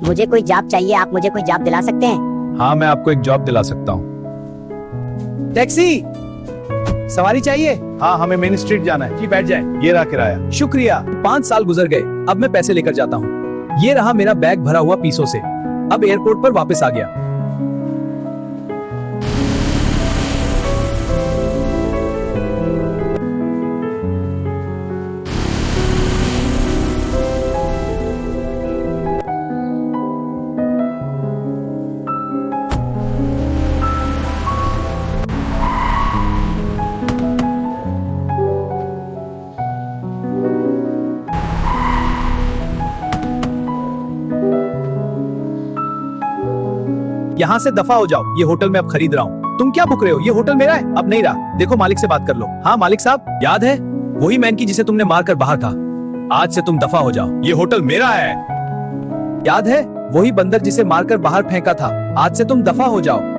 मुझे कोई जॉब चाहिए, आप मुझे कोई जॉब दिला सकते हैं? हाँ, मैं आपको एक जॉब दिला सकता हूँ। टैक्सी, सवारी चाहिए? हाँ, हमें मेन स्ट्रीट जाना है। जी, बैठ जाए। ये रहा किराया। शुक्रिया। 5 साल गुजर गए, अब मैं पैसे लेकर जाता हूँ। ये रहा मेरा बैग भरा हुआ पीसों से। अब एयरपोर्ट पर वापस आ गया। यहाँ से दफा हो जाओ, ये होटल मैं अब खरीद रहा हूँ। तुम क्या बुक रहे हो? ये होटल मेरा है, अब नहीं रहा। देखो, मालिक से बात कर लो। हाँ मालिक साहब, याद है वही मैन की जिसे तुमने मारकर बाहर था? आज से तुम दफा हो जाओ, ये होटल मेरा है। याद है वही बंदर जिसे मारकर बाहर फेंका था? आज से तुम दफा हो जाओ।